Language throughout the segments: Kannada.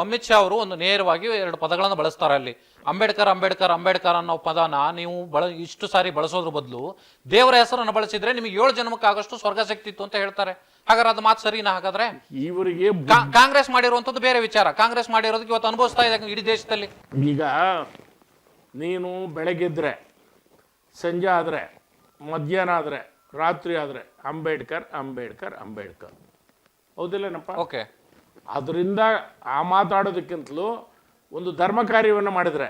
ಅಮಿತ್ ಶಾ ಅವರು ಒಂದು ನೇರವಾಗಿ 2 ಪದಗಳನ್ನು ಬಳಸ್ತಾರೆ ಅಲ್ಲಿ. ಅಂಬೇಡ್ಕರ್ ಅಂಬೇಡ್ಕರ್ ಅಂಬೇಡ್ಕರ್ ಅನ್ನೋ ಪದನ ನೀವು ಇಷ್ಟು ಸಾರಿ ಬಳಸೋದ್ರ ಬದಲು ದೇವರ ಹೆಸರನ್ನು ಬಳಸಿದ್ರೆ ನಿಮಗೆ 7 ಜನ್ಮಕ್ಕಾಗಷ್ಟು ಸ್ವರ್ಗ ಸಿಕ್ತಿತ್ತು ಅಂತ ಹೇಳ್ತಾರೆ. ಹಾಗಾದ್ರೆ ಅದು ಮಾತು ಸರಿನಾ? ಹಾಗಾದ್ರೆ ಇವರಿಗೆ ಕಾಂಗ್ರೆಸ್ ಮಾಡಿರುವಂತದ್ದು ಬೇರೆ ವಿಚಾರ. ಕಾಂಗ್ರೆಸ್ ಮಾಡಿರೋದಕ್ಕೆ ಇವತ್ತು ಅನುಭವಿಸ್ತಾ ಇದೆ ಇಡೀ ದೇಶದಲ್ಲಿ. ಈಗ ನೀನು ಬೆಳಗ್ಗೆದ್ರೆ, ಸಂಜೆ ಆದರೆ, ಮಧ್ಯಾಹ್ನ ಆದರೆ, ರಾತ್ರಿ ಆದರೆ ಅಂಬೇಡ್ಕರ್ ಅಂಬೇಡ್ಕರ್ ಅಂಬೇಡ್ಕರ್, ಹೌದಿಲ್ಲೇನಪ್ಪ? ಓಕೆ. ಅದರಿಂದ ಆ ಮಾತಾಡೋದಕ್ಕಿಂತಲೂ ಒಂದು ಧರ್ಮ ಕಾರ್ಯವನ್ನು ಮಾಡಿದ್ರೆ,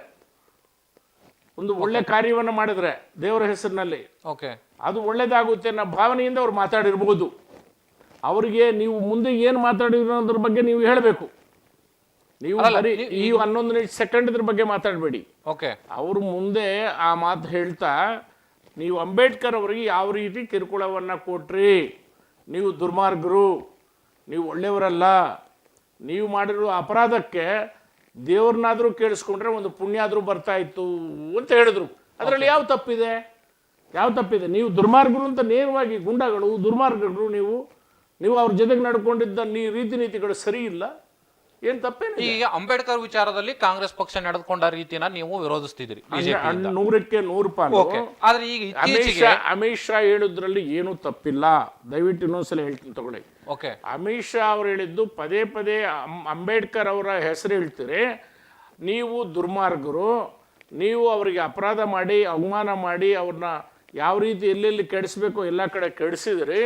ಒಂದು ಒಳ್ಳೆ ಕಾರ್ಯವನ್ನು ಮಾಡಿದ್ರೆ ದೇವರ ಹೆಸರಿನಲ್ಲಿ, ಓಕೆ, ಅದು ಒಳ್ಳೇದಾಗುತ್ತೆ ಅನ್ನೋ ಭಾವನೆಯಿಂದ ಅವ್ರು ಮಾತಾಡಿರ್ಬೋದು. ಅವರಿಗೆ ನೀವು ಮುಂದೆ ಏನು ಮಾತಾಡಿರೋ ಅದ್ರ ಬಗ್ಗೆ ನೀವು ಹೇಳಬೇಕು. ನೀವು ಈ 11 ಸೆಕೆಂಡ್ ಇದ್ರ ಬಗ್ಗೆ ಮಾತಾಡಬೇಡಿ. ಓಕೆ. ಅವರು ಮುಂದೆ ಆ ಮಾತು ಹೇಳ್ತಾ, ನೀವು ಅಂಬೇಡ್ಕರ್ ಅವರಿಗೆ ಯಾವ ರೀತಿ ಕಿರುಕುಳವನ್ನು ಕೊಟ್ರಿ, ನೀವು ದುರ್ಮಾರ್ಗರು, ನೀವು ಒಳ್ಳೆಯವರಲ್ಲ, ನೀವು ಮಾಡಿರೋ ಅಪರಾಧಕ್ಕೆ ದೇವ್ರನ್ನಾದರೂ ಕೇಳಿಸ್ಕೊಂಡ್ರೆ ಒಂದು ಪುಣ್ಯ ಆದರೂ ಬರ್ತಾ ಇತ್ತು ಅಂತ ಹೇಳಿದ್ರು. ಅದರಲ್ಲಿ ಯಾವ ತಪ್ಪಿದೆ? ಯಾವ ತಪ್ಪಿದೆ? ನೀವು ದುರ್ಮಾರ್ಗರು ಅಂತ ನೇರವಾಗಿ, ಗುಂಡಗಳು ದುರ್ಮಾರ್ಗರು, ನೀವು ಅವ್ರ ಜೊತೆಗೆ ನಡ್ಕೊಂಡಿದ್ದ ರೀತಿ ನೀತಿಗಳು ಸರಿ ಇಲ್ಲ, ಏನು ತಪ್ಪೇನು? ಈಗ ಅಂಬೇಡ್ಕರ್ ವಿಚಾರದಲ್ಲಿ ಕಾಂಗ್ರೆಸ್ ಪಕ್ಷ ನಡೆದುಕೊಂಡ ರೀತಿನ ನೀವು ವಿರೋಧಿಸ್ತಿದ್ರಿ. 100ಕ್ಕೆ 100%. ಆದ್ರೆ ಈಗ ಅಮಿತ್ ಶಾ ಹೇಳೋದ್ರಲ್ಲಿ ಏನೂ ತಪ್ಪಿಲ್ಲ. ದಯವಿಟ್ಟು ಇನ್ನೊಂದ್ಸಲ ಹೇಳ್ತೀನಿ ತಗೊಳ್ಳಿ. ಓಕೆ. ಅಮಿತ್ ಶಾ ಅವರು ಹೇಳಿದ್ದು ಪದೇ ಪದೇ ಅಂಬೇಡ್ಕರ್ ಅವರ ಹೆಸರು ಹೇಳ್ತೀರಿ, ನೀವು ದುರ್ಮಾರ್ಗರು, ನೀವು ಅವರಿಗೆ ಅಪರಾಧ ಮಾಡಿ ಅವಮಾನ ಮಾಡಿ ಅವ್ರನ್ನ ಯಾವ ರೀತಿ ಎಲ್ಲೆಲ್ಲಿ ಕೆಡಿಸ್ಬೇಕು ಎಲ್ಲ ಕಡೆ ಕೆಡಿಸಿದ್ರಿ.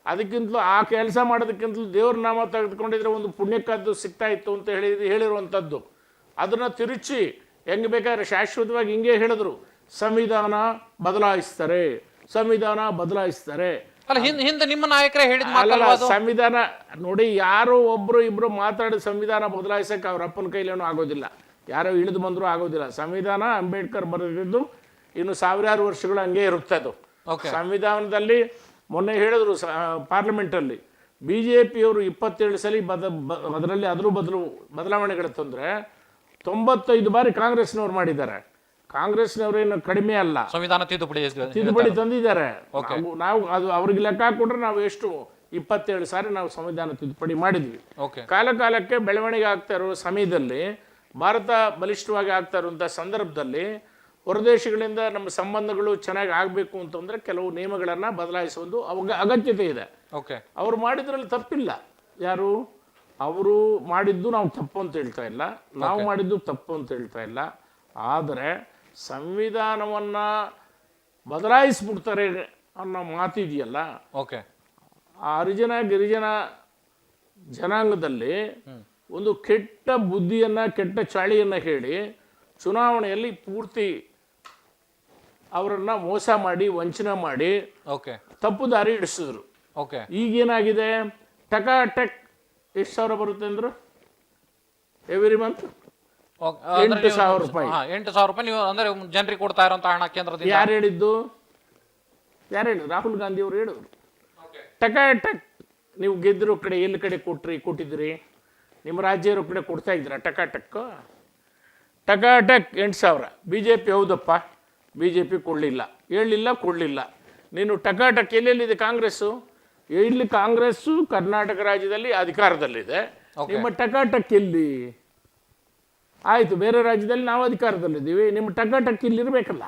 ಅದಕ್ಕಿಂತಲೂ ಆ ಕೆಲಸ ಮಾಡೋದಕ್ಕಿಂತಲೂ ದೇವ್ರ ನಾಮ ತೆಗೆದುಕೊಂಡಿದ್ರೆ ಒಂದು ಪುಣ್ಯಕ್ಕಾದ್ದು ಸಿಗ್ತಾ ಇತ್ತು ಅಂತ ಹೇಳಿರುವಂಥದ್ದು. ಅದನ್ನು ತಿರುಚಿ ಹೆಂಗೆ ಬೇಕಾದ್ರೆ ಶಾಶ್ವತವಾಗಿ ಹಿಂಗೆ ಹೇಳಿದ್ರು, ಸಂವಿಧಾನ ಬದಲಾಯಿಸ್ತಾರೆ, ಸಂವಿಧಾನ ಬದಲಾಯಿಸ್ತಾರೆ. ಹಿಂದೆ ನಿಮ್ಮ ನಾಯಕರೇ ಹೇಳಿದ ಸಂವಿಧಾನ ನೋಡಿ, ಯಾರೋ ಒಬ್ರು ಇಬ್ರು ಮಾತಾಡಿ ಸಂವಿಧಾನ ಬದಲಾಯಿಸಕ್ಕೆ ಅವ್ರ ಅಪ್ಪನ ಕೈಲೇನೂ ಆಗೋದಿಲ್ಲ, ಯಾರೋ ಇಳಿದು ಬಂದರೂ ಆಗೋದಿಲ್ಲ. ಸಂವಿಧಾನ ಅಂಬೇಡ್ಕರ್ ಬರೆದಿದ್ದು ಇನ್ನು ಸಾವಿರಾರು ವರ್ಷಗಳು ಹಂಗೆ ಇರುತ್ತೆ. ಅದು ಸಂವಿಧಾನದಲ್ಲಿ ಮೊನ್ನೆ ಹೇಳಿದ್ರು ಪಾರ್ಲಿಮೆಂಟಲ್ಲಿ, BJPಯವರು 27 ಸಲ ಅದರಲ್ಲಿ ಬದಲಾವಣೆಗಳು ತಂದರೆ 95 ಬಾರಿ ಕಾಂಗ್ರೆಸ್ನವ್ರು ಮಾಡಿದ್ದಾರೆ. ಕಾಂಗ್ರೆಸ್ನವರೇನು ಕಡಿಮೆ ಅಲ್ಲ, ಸಂವಿಧಾನ ತಿದ್ದುಪಡಿ ತಂದಿದ್ದಾರೆ. ನಾವು ಅದು ಅವ್ರಿಗೆ ಲೆಕ್ಕ ಹಾಕೊಂಡ್ರೆ ನಾವು ಎಷ್ಟು 27 ಸಾರಿ ನಾವು ಸಂವಿಧಾನ ತಿದ್ದುಪಡಿ ಮಾಡಿದ್ವಿ. ಕಾಲಕ್ಕೆ ಬೆಳವಣಿಗೆ ಆಗ್ತಾ ಇರೋ ಸಮಯದಲ್ಲಿ, ಭಾರತ ಬಲಿಷ್ಠವಾಗಿ ಆಗ್ತಾ ಇರುವಂಥ ಸಂದರ್ಭದಲ್ಲಿ ಹೊರದೇಶಗಳಿಂದ ನಮ್ಮ ಸಂಬಂಧಗಳು ಚೆನ್ನಾಗಿ ಆಗಬೇಕು ಅಂತಂದರೆ ಕೆಲವು ನಿಯಮಗಳನ್ನು ಬದಲಾಯಿಸುವುದು ಅಗತ್ಯತೆ ಇದೆ. ಅವರು ಮಾಡಿದ್ರಲ್ಲಿ ತಪ್ಪಿಲ್ಲ. ಯಾರು ಅವರು ಮಾಡಿದ್ದು ನಾವು ತಪ್ಪು ಅಂತ ಹೇಳ್ತಾ ಇಲ್ಲ, ನಾವು ಮಾಡಿದ್ದು ತಪ್ಪು ಅಂತ ಹೇಳ್ತಾ ಇಲ್ಲ. ಆದರೆ ಸಂವಿಧಾನವನ್ನು ಬದಲಾಯಿಸ್ಬಿಡ್ತಾರೆ ಅನ್ನೋ ಮಾತಿದೆಯಲ್ಲ, ಆ ಹರಿಜನ ಗಿರಿಜನ ಜನಾಂಗದಲ್ಲಿ ಒಂದು ಕೆಟ್ಟ ಬುದ್ಧಿಯನ್ನು, ಕೆಟ್ಟ ಚಾಳಿಯನ್ನು ಹೇಳಿ ಚುನಾವಣೆಯಲ್ಲಿ ಪೂರ್ತಿ ಅವರನ್ನು ಮೋಸ ಮಾಡಿ, ವಂಚನೆ ಮಾಡಿ, ತಪ್ಪು ದಾರಿ ಹಿಡಿಸಿದ್ರು. ಈಗೇನಾಗಿದೆ, ಟಕ್ ಎಷ್ಟು ಸಾವಿರ ಬರುತ್ತೆ ಅಂದ್ರು ಎವ್ರಿ ಮಂತ್ 8,000 ರೂಪಾಯಿ. 8,000 ರೂಪಾಯಿ ನೀವು ಅಂದ್ರೆ ಜನರಿಗೆ ಕೊಡ್ತಾ ಇರೋಂಥ ಹಣ ಕೇಂದ್ರದಿಂದ. ಯಾರು ಹೇಳಿದ್ದು? ರಾಹುಲ್ ಗಾಂಧಿ ಅವರು ಹೇಳಿದ್ರು. ಟಕ್ ನೀವು ಗೆದ್ದಿರೋ ಕಡೆ ಎಲ್ಲಿ ಕಡೆ ಕೊಟ್ಟಿದ್ರಿ? ನಿಮ್ಮ ರಾಜ್ಯ ಇರೋ ಕಡೆ ಕೊಡ್ತಾ ಇದ್ದೀರಾ? ಟಕ್ 8,000. BJP ಹೌದಪ್ಪ, BJP ಕೊಡಲಿಲ್ಲ, ಕೊಡಲಿಲ್ಲ. ನೀನು ಟಕ್ ಎಲ್ಲೆಲ್ಲಿದೆ ಕಾಂಗ್ರೆಸ್ಸು? ಇಲ್ಲಿ ಕಾಂಗ್ರೆಸ್ಸು ಕರ್ನಾಟಕ ರಾಜ್ಯದಲ್ಲಿ ಅಧಿಕಾರದಲ್ಲಿದೆ, ನಿಮ್ಮ ಟಕ್ ಎಲ್ಲಿ? ಆಯಿತು, ಬೇರೆ ರಾಜ್ಯದಲ್ಲಿ ನಾವು ಅಧಿಕಾರದಲ್ಲಿದ್ದೀವಿ, ನಿಮ್ಮ ಟಕ್ ಇಲ್ಲಿರಬೇಕಲ್ಲ.